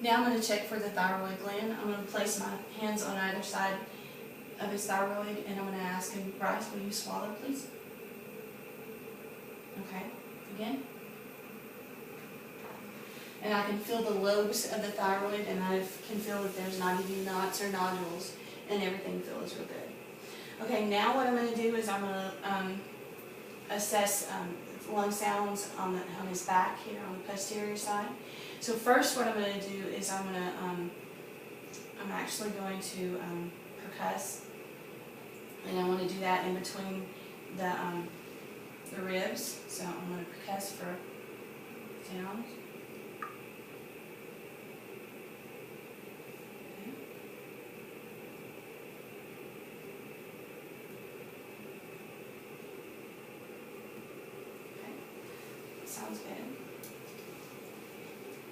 Now I'm going to check for the thyroid gland. I'm going to place my hands on either side of his thyroid, and I'm going to ask him, Bryce, will you swallow, please? Okay, again. And I can feel the lobes of the thyroid, and I can feel that there's not even knots or nodules, and everything feels real good. Okay, now what I'm going to do is I'm going to assess lung sounds on his back here on the posterior side. So first what I'm going to do is I'm actually going to percuss, and I want to do that in between the ribs. So I'm going to percuss for sounds. Sounds good.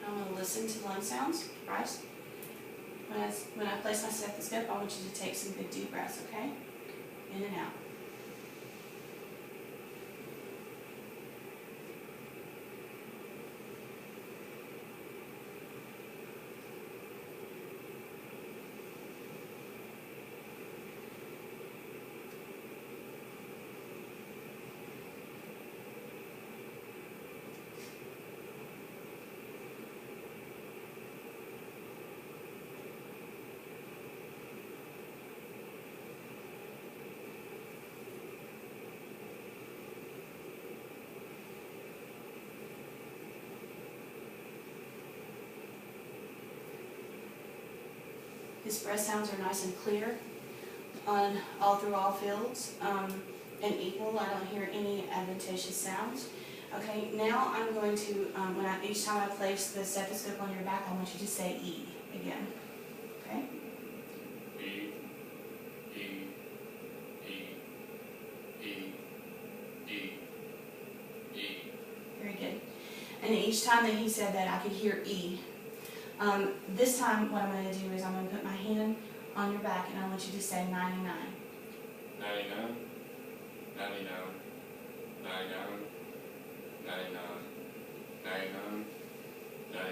I'm going to listen to lung sounds. Bryce, when I place my stethoscope, I want you to take some good deep breaths, okay? In and out. His breath sounds are nice and clear on through all fields and equal. I don't hear any adventitious sounds. Okay, now I'm going to, each time I place the stethoscope on your back, I want you to say E again. Okay? E, E, E, E, E, E. Very good. And each time that he said that, I could hear E. This time, what I'm going to do is I'm going to put my hand on your back, and I want you to say 99. 99, 99, 99, 99, 99, 99.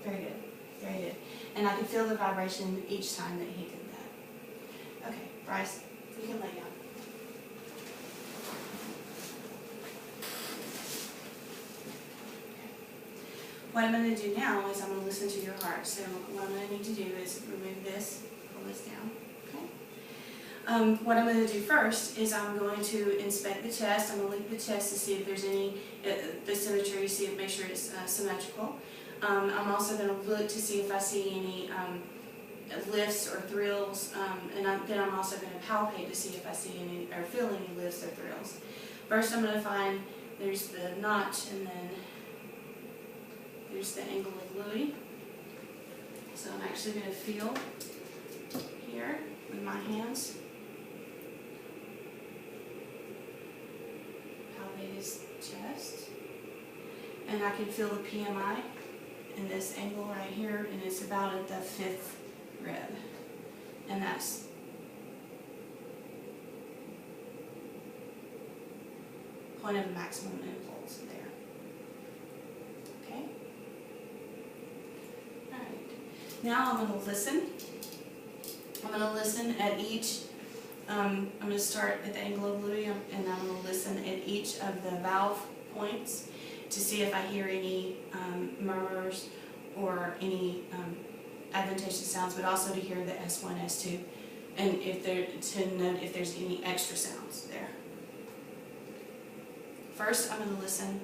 Very good. Very good. And I could feel the vibration each time that he did that. Okay, Bryce, you can lay down. What I'm going to do now is I'm going to listen to your heart. So what I'm going to need to do is remove this, pull this down. Okay. What I'm going to do first is I'm going to inspect the chest. I'm going to look at the chest to see if there's any the symmetry, make sure it's symmetrical. I'm also going to look to see if I see any lifts or thrills, and then I'm also going to palpate to see if I see any or feel any lifts or thrills. First, I'm going to find there's the notch, and then there's the angle of Louis. So I'm actually going to feel here with my hands. Palpate his chest. And I can feel the PMI in this angle right here, and it's about at the 5th rib. And that's point of maximum impulse there. Okay? Now I'm going to listen. I'm going to listen at each, I'm going to start at the angle of Louis, and I'm going to listen at each of the valve points to see if I hear any murmurs or any adventitious sounds, but also to hear the S1, S2, and to note if there's any extra sounds there. First, I'm going to listen.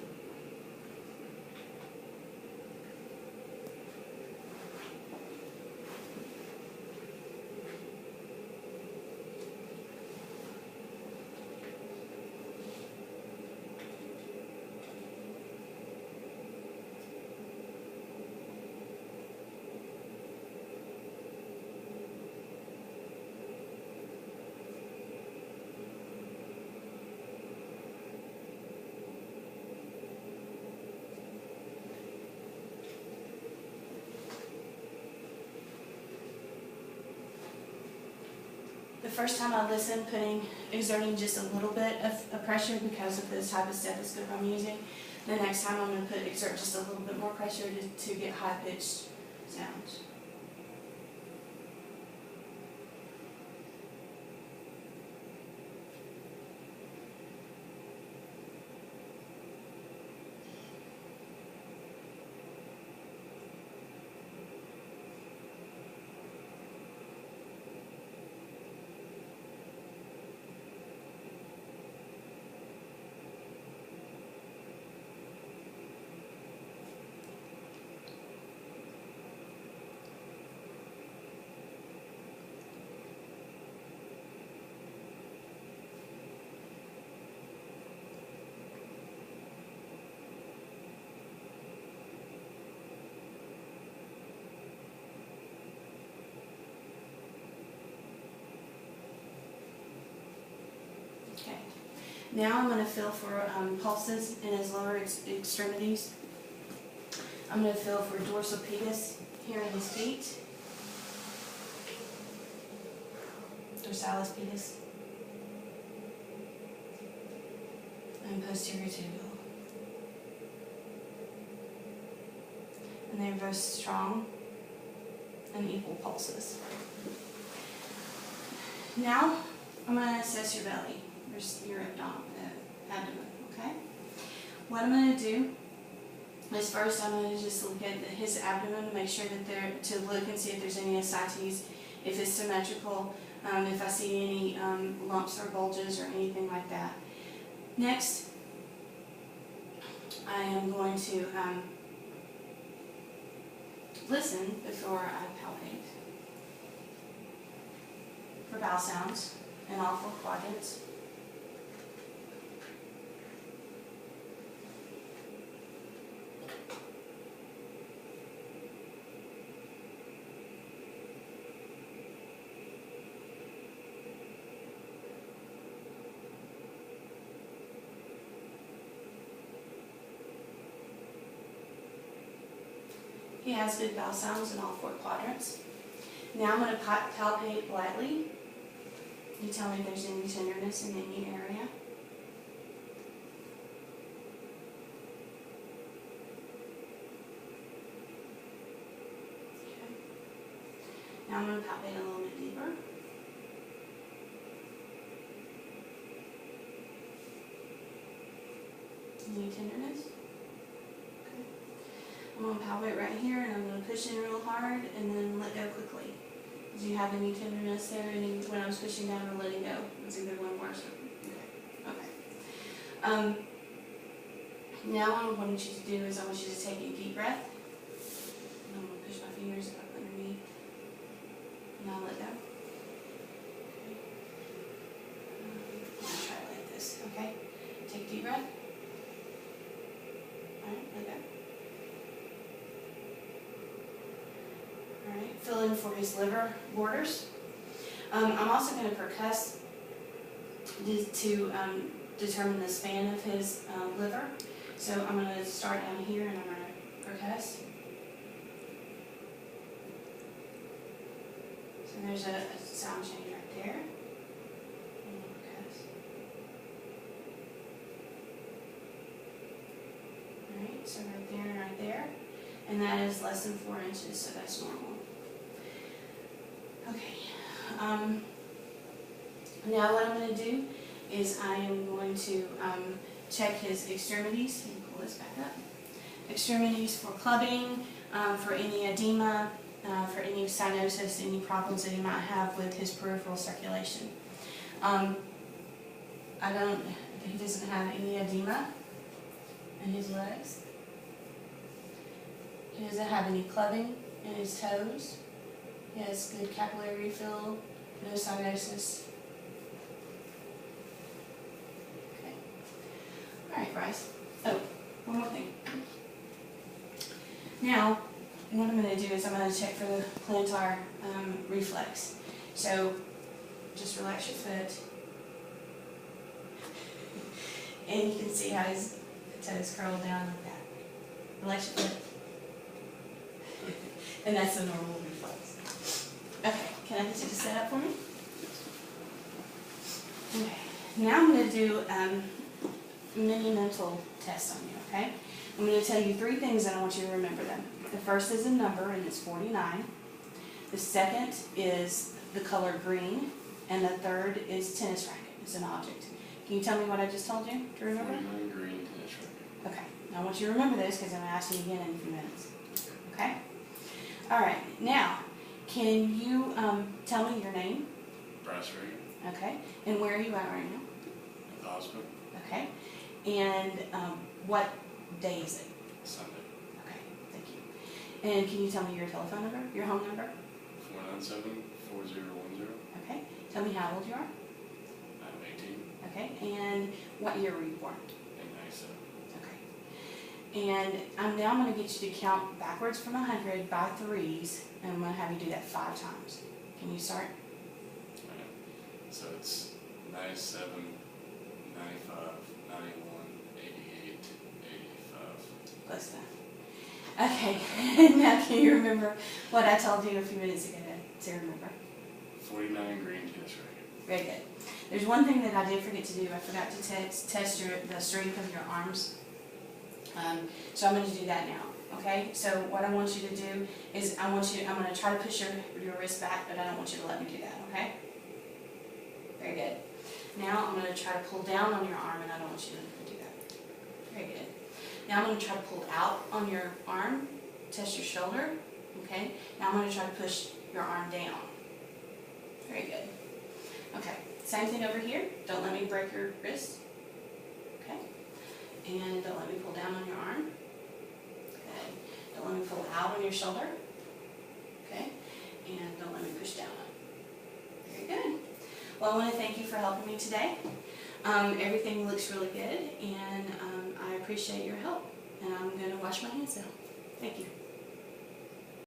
The first time I listened, exerting just a little bit of pressure because of the type of stethoscope I'm using. The next time I'm going to exert just a little bit more pressure to get high-pitched sounds. Okay. Now I'm going to feel for pulses in his lower extremities. I'm going to feel for dorsal pedis here in his feet. Dorsalis pedis. And posterior tibial. And they're both strong and equal pulses. Now I'm going to assess your belly. Your abdomen, okay? What I'm going to do is first I'm going to just look at his abdomen to make sure that to look and see if there's any ascites, if it's symmetrical, if I see any lumps or bulges or anything like that. Next, I am going to listen before I palpate for bowel sounds in all 4 quadrants. He has good bowel sounds in all 4 quadrants. Now I'm going to palpate lightly. You tell me if there's any tenderness in any area. Okay. Now I'm going to palpate a little bit deeper. Any tenderness? I'm going to palpate right here, and I'm going to push in real hard and then let go quickly. Do you have any tenderness there? When I was pushing down or letting go? It's either one worse. Okay. Now what I want you to do is I want you to take a deep breath. And I'm going to push my fingers up underneath. And I'll let go. Okay. I'm going to try it like this. Okay? Take a deep breath. Alright, let go. Alright, fill in for his liver borders. I'm also going to percuss to determine the span of his liver. So I'm going to start down here and I'm going to percuss. So there's a sound change right there. And we'll percuss. Alright, so right there and right there. And that is less than 4 inches, so that's normal. Okay. Now what I'm going to do is I am going to check his extremities. Let me pull this back up. Extremities for clubbing, for any edema, for any cyanosis, any problems that he might have with his peripheral circulation. He doesn't have any edema in his legs. He doesn't have any clubbing in his toes. He has good capillary refill, no cyanosis. Okay. Alright, Bryce. Oh, one more thing. Now, what I'm going to do is I'm going to check for the plantar reflex. So, just relax your foot. And you can see how his toes curl down like that. Relax your foot. And that's a normal reflex. Okay, can I get you to set up for me? Okay, now I'm going to do a mini mental test on you, okay? I'm going to tell you 3 things and I want you to remember them. The first is a number, and it's 49. The second is the color green, and the third is tennis racket. It's an object. Can you tell me what I just told you to remember? 49 green tennis racket. Okay. Now I want you to remember this because I'm going to ask you again in a few minutes. Okay? All right. Now, can you tell me your name? Bryce Reed. Okay. And where are you at right now? At the hospital. Okay. And what day is it? Sunday. Okay. Thank you. And can you tell me your telephone number? Your home number? 497-4010. Okay. Tell me how old you are. I'm 18 Okay. And what year were you born? and 97. Okay. And I'm going to get you to count backwards from 100 by threes, and I'm going to have you do that 5 times. Can you start? Alright. So it's 97, 95, 91, 88, 85. Close enough. Okay. Now can you remember what I told you a few minutes ago to remember? 49 green tennis racket. Very good. There's one thing that I did forget to do. I forgot to test the strength of your arms. So I'm going to do that now. Okay? So what I want you to do is I'm going to try to push your wrist back, but I don't want you to let me do that. Okay? Very good. Now I'm going to try to pull down on your arm, and I don't want you to do that. Very good. Now I'm going to try to pull out on your arm, test your shoulder. Okay? Now I'm going to try to push your arm down. Very good. Okay. Same thing over here. Don't let me break your wrist. Okay? And don't let me pull down on your arm. Good. Don't let me pull out on your shoulder. Okay? And don't let me push down on it. Very good. Well, I want to thank you for helping me today. Everything looks really good, and I appreciate your help. And I'm going to wash my hands now. Thank you.